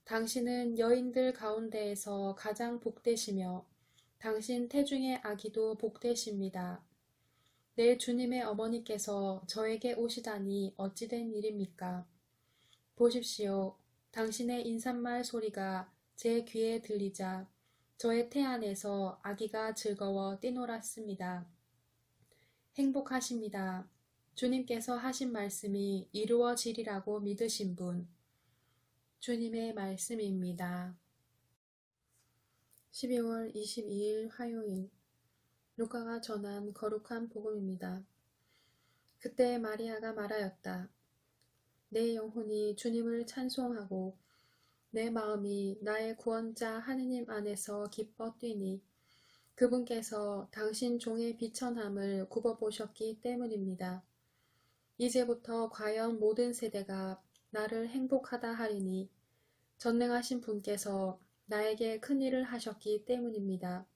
당신은 여인들 가운데에서 가장 복되시며 당신 태중의 아기도 복되십니다. 내 주님의 어머니께서 저에게 오시다니 어찌된 일입니까? 보십시오. 당신의 인삿말 소리가 제 귀에 들리자 저의 태 안에서 아기가 즐거워 뛰놀았습니다. 행복하십니다. 주님께서 하신 말씀이 이루어지리라고 믿으신 분. 주님의 말씀입니다. 12월 22일 화요일 루카가 전한 거룩한 복음입니다. 그때 마리아가 말하였다. 내 영혼이 주님을 찬송하고 내 마음이 나의 구원자 하느님 안에서 기뻐 뛰니 그분께서 당신 종의 비천함을 굽어보셨기 때문입니다. 이제부터 과연 모든 세대가 나를 행복하다 하리니 전능하신 분께서 나에게 큰 일을 하셨기 때문입니다.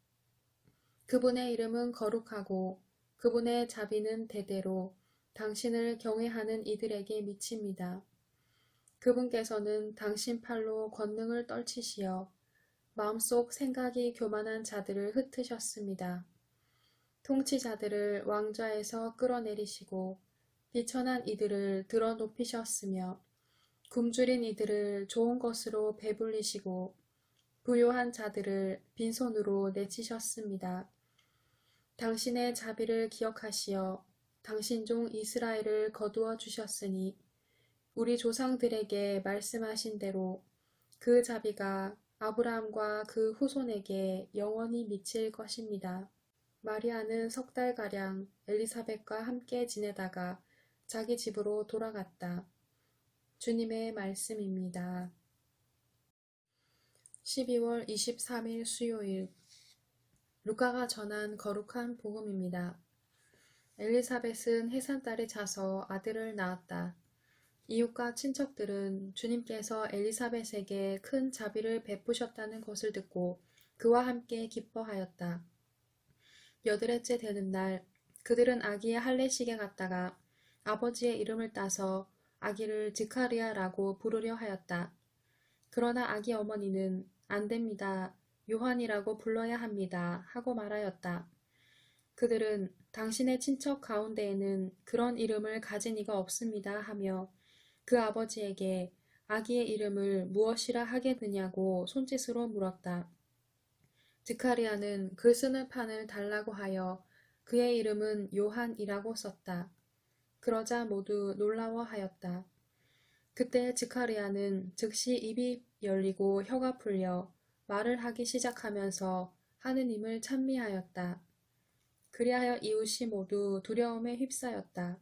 그분의 이름은 거룩하고 그분의 자비는 대대로 당신을 경외하는 이들에게 미칩니다. 그분께서는 당신 팔로 권능을 떨치시어 마음속 생각이 교만한 자들을 흩으셨습니다. 통치자들을 왕좌에서 끌어내리시고 비천한 이들을 들어 높이셨으며 굶주린 이들을 좋은 것으로 배불리시고 부요한 자들을 빈손으로 내치셨습니다. 당신의 자비를 기억하시어 당신 종 이스라엘을 거두어 주셨으니 우리 조상들에게 말씀하신 대로 그 자비가 아브라함과 그 후손에게 영원히 미칠 것입니다. 마리아는 석 달가량 엘리사벳과 함께 지내다가 자기 집으로 돌아갔다. 주님의 말씀입니다. 12월 23일 수요일 루카가 전한 거룩한 복음입니다. 엘리사벳은 해산달이 차서 아들을 낳았다. 이웃과 친척들은 주님께서 엘리사벳에게 큰 자비를 베푸셨다는 것을 듣고 그와 함께 기뻐하였다. 8회째 되는 날 그들은 아기의 할례식에 갔다가 아버지의 이름을 따서 아기를 지카리아라고 부르려 하였다. 그러나 아기 어머니는 안 됩니다. 요한이라고 불러야 합니다. 하고 말하였다. 그들은 당신의 친척 가운데에는 그런 이름을 가진 이가 없습니다 하며 그 아버지에게 아기의 이름을 무엇이라 하겠느냐고 손짓으로 물었다. 지카리아는 글 쓰는 판을 달라고 하여 그의 이름은 요한이라고 썼다. 그러자 모두 놀라워하였다. 그때 지카리아는 즉시 입이 열리고 혀가 풀려 말을 하기 시작하면서 하느님을 찬미하였다. 그리하여 이웃이 모두 두려움에 휩싸였다.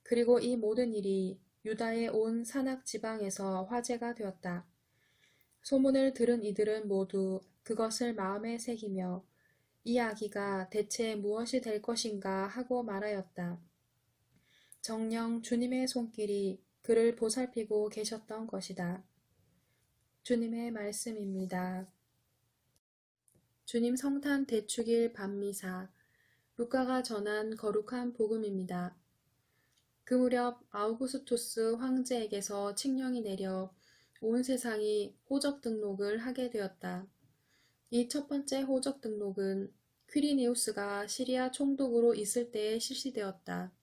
그리고 이 모든 일이 유다의 온 산악 지방에서 화제가 되었다. 소문을 들은 이들은 모두 그것을 마음에 새기며 이 아기가 대체 무엇이 될 것인가 하고 말하였다. 정녕 주님의 손길이 그를 보살피고 계셨던 것이다. 주님의 말씀입니다. 주님 성탄 대축일 밤미사 루카가 전한 거룩한 복음입니다. 그 무렵 아우구스투스 황제에게서 칙령이 내려 온 세상이 호적 등록을 하게 되었다. 이 첫 번째 호적 등록은 퀴리니우스가 시리아 총독으로 있을 때에 실시되었다.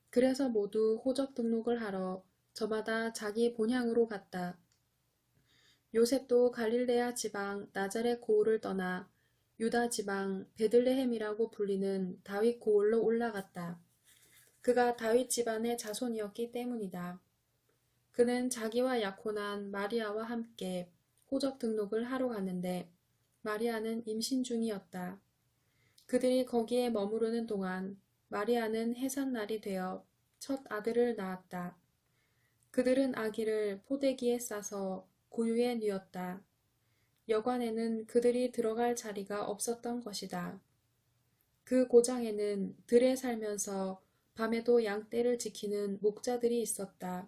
그래서 모두 호적 등록을 하러 저마다 자기 본향으로 갔다. 요셉도 갈릴레아 지방 나자렛 고을을 떠나 유다 지방 베들레헴이라고 불리는 다윗 고을로 올라갔다. 그가 다윗 집안의 자손이었기 때문이다. 그는 자기와 약혼한 마리아와 함께 호적 등록을 하러 갔는데 마리아는 임신 중이었다. 그들이 거기에 머무르는 동안 마리아는 해산날이 되어 첫 아들을 낳았다. 그들은 아기를 포대기에 싸서 고유에 뉘었다. 여관에는 그들이 들어갈 자리가 없었던 것이다. 그 고장에는 들에 살면서 밤에도 양떼를 지키는 목자들이 있었다.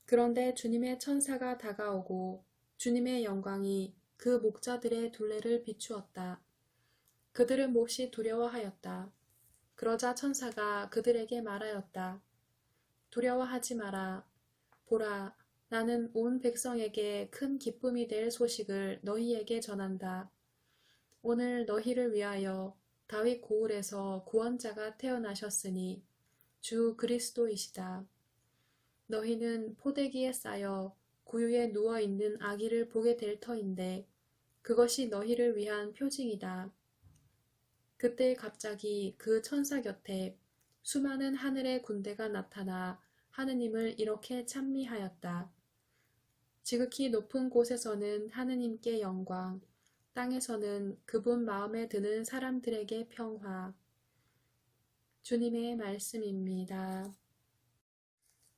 그런데 주님의 천사가 다가오고 주님의 영광이 그 목자들의 둘레를 비추었다. 그들은 몹시 두려워하였다. 그러자 천사가 그들에게 말하였다. 두려워하지 마라. 보라, 나는 온 백성에게 큰 기쁨이 될 소식을 너희에게 전한다. 오늘 너희를 위하여 다윗 고을에서 구원자가 태어나셨으니 주 그리스도이시다. 너희는 포대기에 쌓여 구유에 누워있는 아기를 보게 될 터인데 그것이 너희를 위한 표징이다. 그때 갑자기 그 천사 곁에 수많은 하늘의 군대가 나타나 하느님을 이렇게 찬미하였다. 지극히 높은 곳에서는 하느님께 영광, 땅에서는 그분 마음에 드는 사람들에게 평화. 주님의 말씀입니다.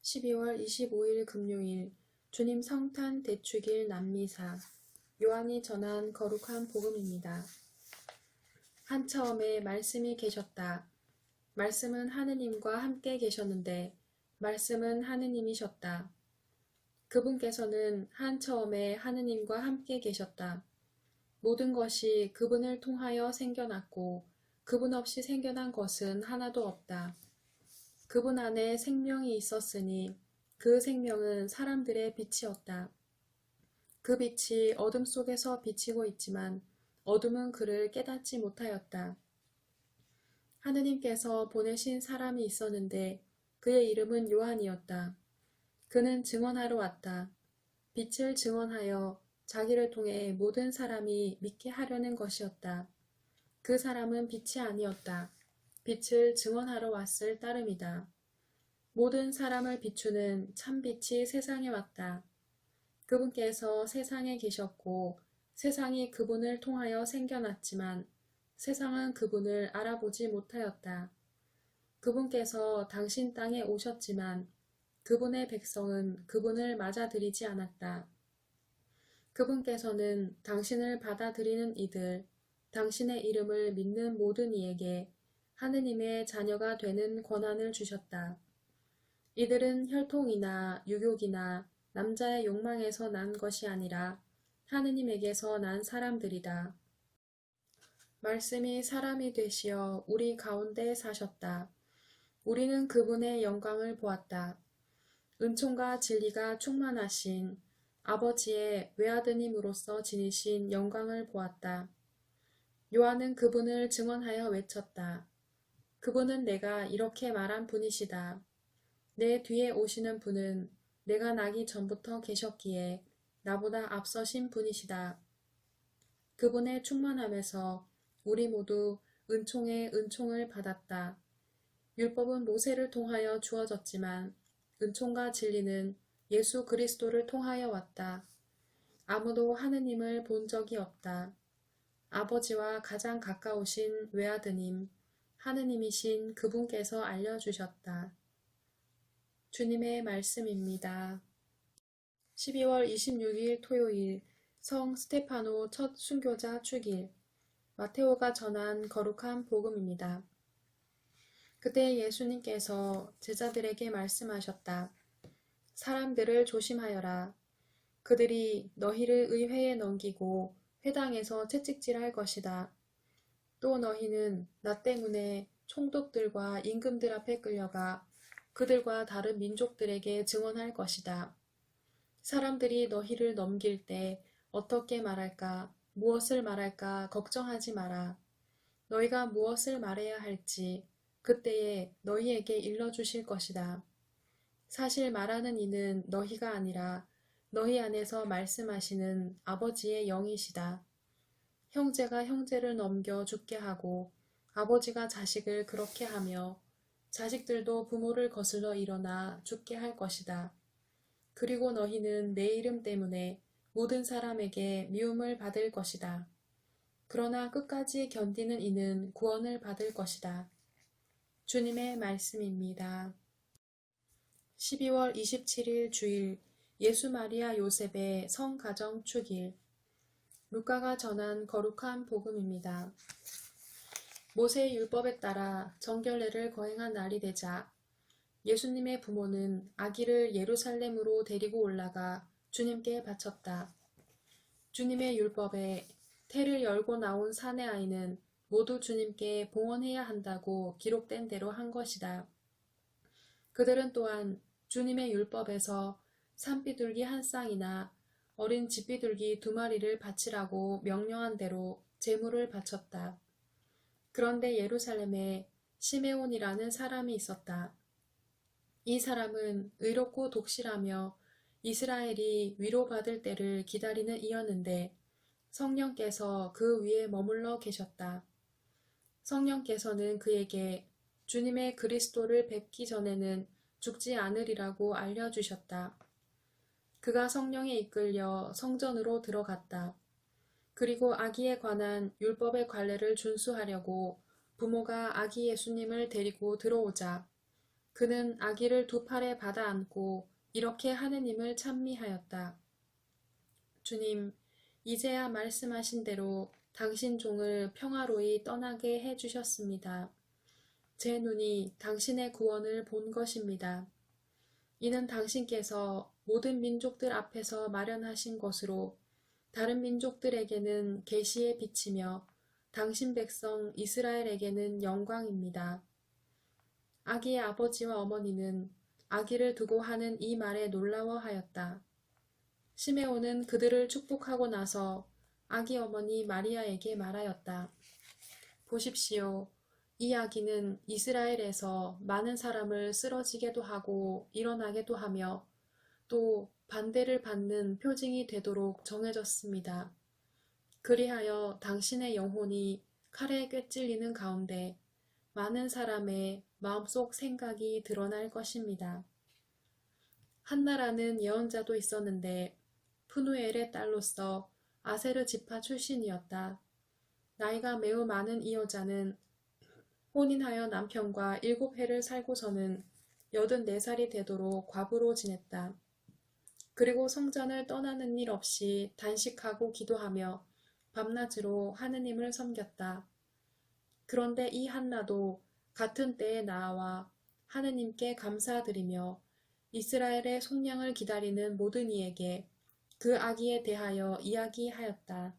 12월 25일 금요일 주님 성탄 대축일 남미사 요한이 전한 거룩한 복음입니다. 한처음에 말씀이 계셨다. 말씀은 하느님과 함께 계셨는데 말씀은 하느님이셨다. 그분께서는 한처음에 하느님과 함께 계셨다. 모든 것이 그분을 통하여 생겨났고 그분 없이 생겨난 것은 하나도 없다. 그분 안에 생명이 있었으니 그 생명은 사람들의 빛이었다. 그 빛이 어둠 속에서 비치고 있지만 어둠은 그를 깨닫지 못하였다. 하느님께서 보내신 사람이 있었는데 그의 이름은 요한이었다. 그는 증언하러 왔다. 빛을 증언하여 자기를 통해 모든 사람이 믿게 하려는 것이었다. 그 사람은 빛이 아니었다. 빛을 증언하러 왔을 따름이다. 모든 사람을 비추는 참빛이 세상에 왔다. 그분께서 세상에 계셨고 세상이 그분을 통하여 생겨났지만 세상은 그분을 알아보지 못하였다. 그분께서 당신 땅에 오셨지만 그분의 백성은 그분을 맞아들이지 않았다. 그분께서는 당신을 받아들이는 이들, 당신의 이름을 믿는 모든 이에게 하느님의 자녀가 되는 권한을 주셨다. 이들은 혈통이나 유욕이나 남자의 욕망에서 난 것이 아니라 하느님에게서 난 사람들이다. 말씀이 사람이 되시어 우리 가운데 사셨다. 우리는 그분의 영광을 보았다. 은총과 진리가 충만하신 아버지의 외아드님으로서 지니신 영광을 보았다. 요한은 그분을 증언하여 외쳤다. 그분은 내가 이렇게 말한 분이시다. 내 뒤에 오시는 분은 내가 나기 전부터 계셨기에 나보다 앞서신 분이시다. 그분의 충만함에서 우리 모두 은총에 은총을 받았다. 율법은 모세를 통하여 주어졌지만 은총과 진리는 예수 그리스도를 통하여 왔다. 아무도 하느님을 본 적이 없다. 아버지와 가장 가까우신 외아드님, 하느님이신 그분께서 알려주셨다. 주님의 말씀입니다. 12월 26일 토요일 성 스테파노 첫 순교자 축일 마테오가 전한 거룩한 복음입니다. 그때 예수님께서 제자들에게 말씀하셨다. 사람들을 조심하여라. 그들이 너희를 의회에 넘기고 회당에서 채찍질할 것이다. 또 너희는 나 때문에 총독들과 임금들 앞에 끌려가 그들과 다른 민족들에게 증언할 것이다. 사람들이 너희를 넘길 때 어떻게 말할까, 무엇을 말할까 걱정하지 마라. 너희가 무엇을 말해야 할지 그때에 너희에게 일러주실 것이다. 사실 말하는 이는 너희가 아니라 너희 안에서 말씀하시는 아버지의 영이시다. 형제가 형제를 넘겨 죽게 하고 아버지가 자식을 그렇게 하며 자식들도 부모를 거슬러 일어나 죽게 할 것이다. 그리고 너희는 내 이름 때문에 모든 사람에게 미움을 받을 것이다. 그러나 끝까지 견디는 이는 구원을 받을 것이다. 주님의 말씀입니다. 12월 27일 주일 예수 마리아 요셉의 성가정 축일 루카가 전한 거룩한 복음입니다. 모세의 율법에 따라 정결례를 거행한 날이 되자 예수님의 부모는 아기를 예루살렘으로 데리고 올라가 주님께 바쳤다. 주님의 율법에 태를 열고 나온 사내 아이는 모두 주님께 봉헌해야 한다고 기록된 대로 한 것이다. 그들은 또한 주님의 율법에서 산비둘기 한 쌍이나 어린 집비둘기 2마리를 바치라고 명령한 대로 제물을 바쳤다. 그런데 예루살렘에 시메온이라는 사람이 있었다. 이 사람은 의롭고 독실하며 이스라엘이 위로받을 때를 기다리는 이였는데 성령께서 그 위에 머물러 계셨다. 성령께서는 그에게 주님의 그리스도를 뵙기 전에는 죽지 않으리라고 알려주셨다. 그가 성령에 이끌려 성전으로 들어갔다. 그리고 아기에 관한 율법의 관례를 준수하려고 부모가 아기 예수님을 데리고 들어오자 그는 아기를 2팔에 받아 안고 이렇게 하느님을 찬미하였다. 주님, 이제야 말씀하신 대로 당신 종을 평화로이 떠나게 해주셨습니다. 제 눈이 당신의 구원을 본 것입니다. 이는 당신께서 모든 민족들 앞에서 마련하신 것으로 다른 민족들에게는 계시의 빛이며 당신 백성 이스라엘에게는 영광입니다. 아기의 아버지와 어머니는 아기를 두고 하는 이 말에 놀라워하였다. 시메온은 그들을 축복하고 나서 아기 어머니 마리아에게 말하였다. 보십시오. 이 아기는 이스라엘에서 많은 사람을 쓰러지게도 하고 일어나게도 하며 또 반대를 받는 표징이 되도록 정해졌습니다. 그리하여 당신의 영혼이 칼에 꿰찔리는 가운데 많은 사람의 마음속 생각이 드러날 것입니다. 한나라는 예언자도 있었는데 푸누엘의 딸로서 아세르 지파 출신이었다. 나이가 매우 많은 이 여자는 혼인하여 남편과 7해를 살고서는 84살이 되도록 과부로 지냈다. 그리고 성전을 떠나는 일 없이 단식하고 기도하며 밤낮으로 하느님을 섬겼다. 그런데 이 한나도 같은 때에 나와 하느님께 감사드리며 이스라엘의 속량을 기다리는 모든 이에게 그 아기에 대하여 이야기하였다.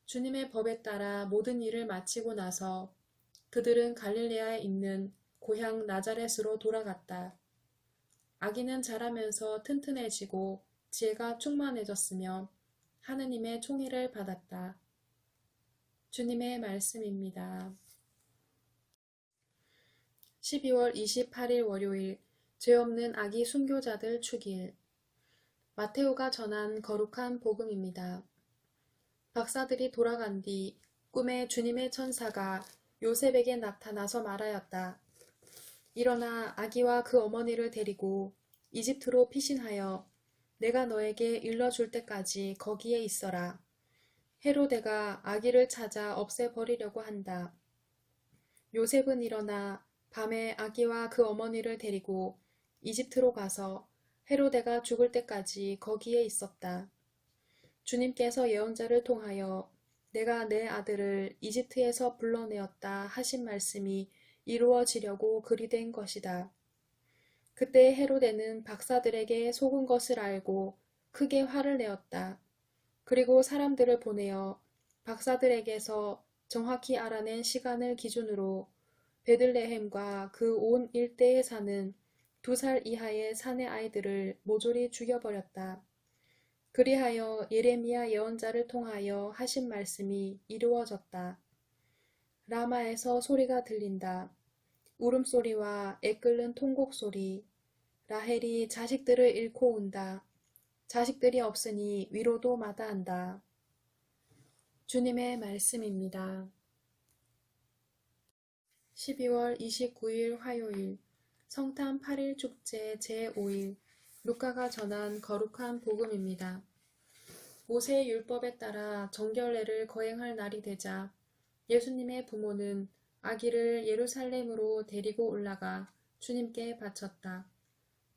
주님의 법에 따라 모든 일을 마치고 나서 그들은 갈릴레아에 있는 고향 나자렛으로 돌아갔다. 아기는 자라면서 튼튼해지고 지혜가 충만해졌으며 하느님의 총애를 받았다. 주님의 말씀입니다. 12월 28일 월요일 죄 없는 아기 순교자들 축일. 마테오가 전한 거룩한 복음입니다. 박사들이 돌아간 뒤 꿈에 주님의 천사가 요셉에게 나타나서 말하였다. 일어나 아기와 그 어머니를 데리고 이집트로 피신하여 내가 너에게 일러줄 때까지 거기에 있어라. 헤로데가 아기를 찾아 없애버리려고 한다. 요셉은 일어나 밤에 아기와 그 어머니를 데리고 이집트로 가서 헤로데가 죽을 때까지 거기에 있었다. 주님께서 예언자를 통하여 내가 내 아들을 이집트에서 불러내었다 하신 말씀이 이루어지려고 그리 된 것이다. 그때 헤로데는 박사들에게 속은 것을 알고 크게 화를 내었다. 그리고 사람들을 보내어 박사들에게서 정확히 알아낸 시간을 기준으로 베들레헴과 그 온 일대에 사는 2살 이하의 사내 아이들을 모조리 죽여버렸다. 그리하여 예레미야 예언자를 통하여 하신 말씀이 이루어졌다. 라마에서 소리가 들린다. 울음소리와 애끓는 통곡소리. 라헬이 자식들을 잃고 온다. 자식들이 없으니 위로도 마다한다. 주님의 말씀입니다. 12월 29일 화요일 성탄 8일 축제 제5일 루카가 전한 거룩한 복음입니다. 모세의 율법에 따라 정결례를 거행할 날이 되자 예수님의 부모는 아기를 예루살렘으로 데리고 올라가 주님께 바쳤다.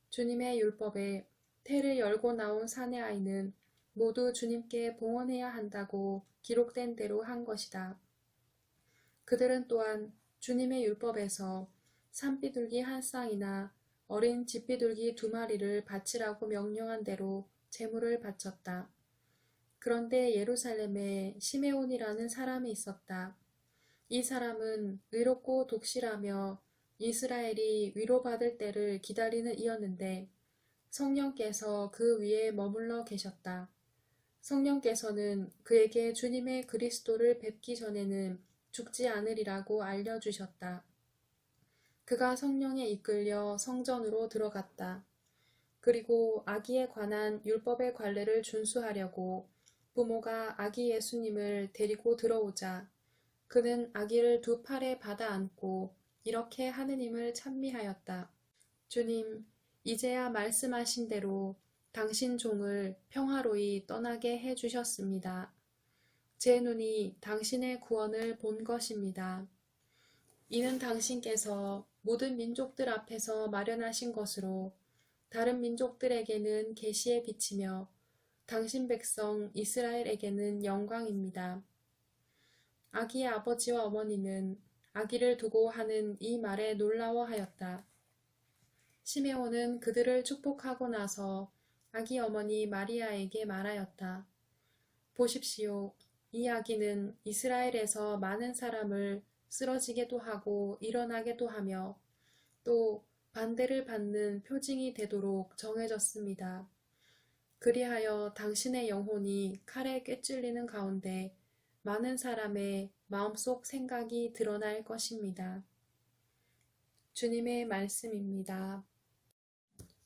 주님의 율법에 태를 열고 나온 사내 아이는 모두 주님께 봉헌해야 한다고 기록된 대로 한 것이다. 그들은 또한 주님의 율법에서 산비둘기 한 쌍이나 어린 집비둘기 2마리를 바치라고 명령한 대로 제물을 바쳤다. 그런데 예루살렘에 시메온이라는 사람이 있었다. 이 사람은 의롭고 독실하며 이스라엘이 위로받을 때를 기다리는 이였는데 성령께서 그 위에 머물러 계셨다. 성령께서는 그에게 주님의 그리스도를 뵙기 전에는 죽지 않으리라고 알려주셨다. 그가 성령에 이끌려 성전으로 들어갔다. 그리고 아기에 관한 율법의 관례를 준수하려고 부모가 아기 예수님을 데리고 들어오자 그는 아기를 2팔에 받아 안고 이렇게 하느님을 찬미하였다. 주님, 이제야 말씀하신 대로 당신 종을 평화로이 떠나게 해주셨습니다. 제 눈이 당신의 구원을 본 것입니다. 이는 당신께서 모든 민족들 앞에서 마련하신 것으로 다른 민족들에게는 계시의 빛이며 당신 백성 이스라엘에게는 영광입니다. 아기의 아버지와 어머니는 아기를 두고 하는 이 말에 놀라워하였다. 시메온은 그들을 축복하고 나서 아기 어머니 마리아에게 말하였다. 보십시오. 이 아기는 이스라엘에서 많은 사람을 쓰러지게도 하고 일어나게도 하며 또 반대를 받는 표징이 되도록 정해졌습니다. 그리하여 당신의 영혼이 칼에 꿰찔리는 가운데 많은 사람의 마음속 생각이 드러날 것입니다. 주님의 말씀입니다.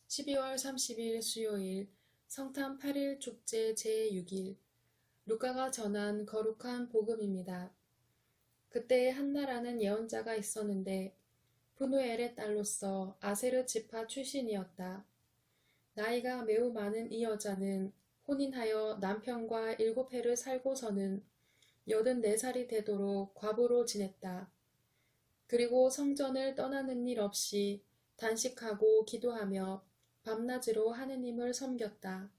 12월 30일 수요일 성탄 8일 축제 제6일 루카가 전한 거룩한 복음입니다. 그때 한나라는 예언자가 있었는데 푸누엘의 딸로서 아세르 지파 출신이었다. 나이가 매우 많은 이 여자는 혼인하여 남편과 7해를 살고서는 84살이 되도록 과부로 지냈다. 그리고 성전을 떠나는 일 없이 단식하고 기도하며 밤낮으로 하느님을 섬겼다.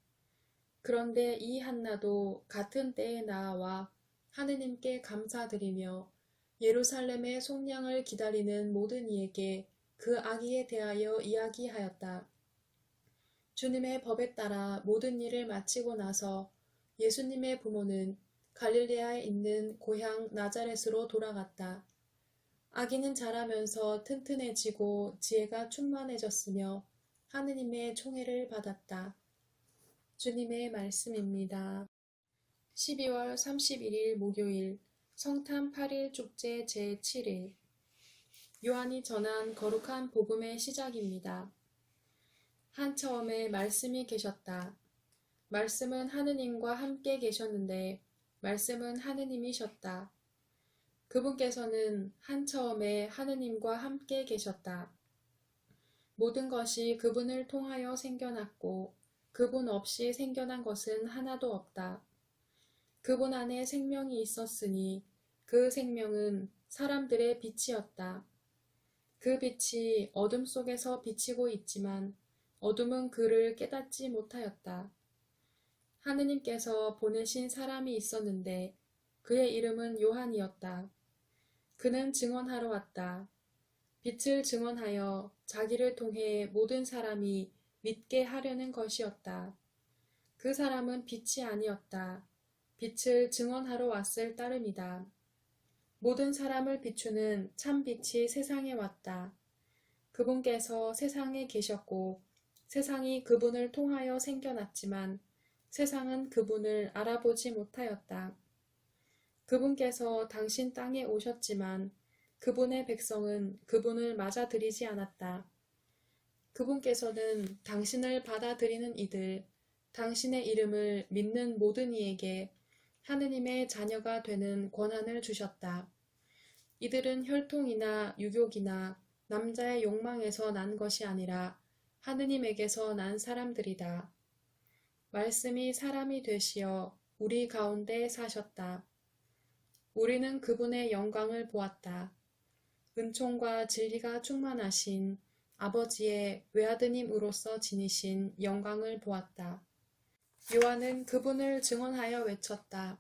그런데 이 한나도 같은 때에 나와 하느님께 감사드리며 예루살렘의 속량을 기다리는 모든 이에게 그 아기에 대하여 이야기하였다. 주님의 법에 따라 모든 일을 마치고 나서 예수님의 부모는 갈릴레아에 있는 고향 나자렛으로 돌아갔다. 아기는 자라면서 튼튼해지고 지혜가 충만해졌으며 하느님의 총애를 받았다. 주님의 말씀입니다. 12월 31일 목요일 성탄 8일 축제 제7일 요한이 전한 거룩한 복음의 시작입니다. 한 처음에 말씀이 계셨다. 말씀은 하느님과 함께 계셨는데 말씀은 하느님이셨다. 그분께서는 한 처음에 하느님과 함께 계셨다. 모든 것이 그분을 통하여 생겨났고 그분 없이 생겨난 것은 하나도 없다. 그분 안에 생명이 있었으니 그 생명은 사람들의 빛이었다. 그 빛이 어둠 속에서 비치고 있지만 어둠은 그를 깨닫지 못하였다. 하느님께서 보내신 사람이 있었는데 그의 이름은 요한이었다. 그는 증언하러 왔다. 빛을 증언하여 자기를 통해 모든 사람이 믿게 하려는 것이었다. 그 사람은 빛이 아니었다. 빛을 증언하러 왔을 따름이다. 모든 사람을 비추는 참 빛이 세상에 왔다. 그분께서 세상에 계셨고 세상이 그분을 통하여 생겨났지만 세상은 그분을 알아보지 못하였다. 그분께서 당신 땅에 오셨지만 그분의 백성은 그분을 맞아들이지 않았다. 그분께서는 당신을 받아들이는 이들, 당신의 이름을 믿는 모든 이에게 하느님의 자녀가 되는 권한을 주셨다. 이들은 혈통이나 유교이나 남자의 욕망에서 난 것이 아니라 하느님에게서 난 사람들이다. 말씀이 사람이 되시어 우리 가운데 사셨다. 우리는 그분의 영광을 보았다. 은총과 진리가 충만하신 아버지의 외아드님으로서 지니신 영광을 보았다. 요한은 그분을 증언하여 외쳤다.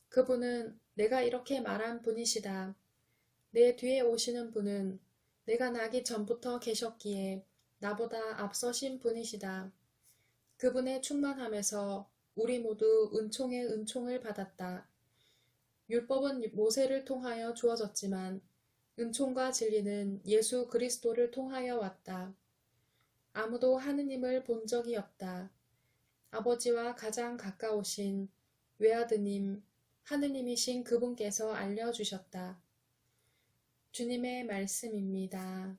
그분은 내가 이렇게 말한 분이시다. 내 뒤에 오시는 분은 내가 나기 전부터 계셨기에 나보다 앞서신 분이시다. 그분의 충만함에서 우리 모두 은총의 은총을 받았다. 율법은 모세를 통하여 주어졌지만 은총과 진리는 예수 그리스도를 통하여 왔다. 아무도 하느님을 본 적이 없다. 아버지와 가장 가까우신 외아드님, 하느님이신 그분께서 알려주셨다. 주님의 말씀입니다.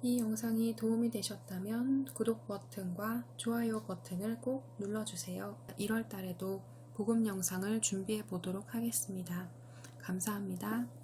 이 영상이 도움이 되셨다면 구독 버튼과 좋아요 버튼을 꼭 눌러주세요. 1월 달에도 복음 영상을 준비해 보도록 하겠습니다. 감사합니다.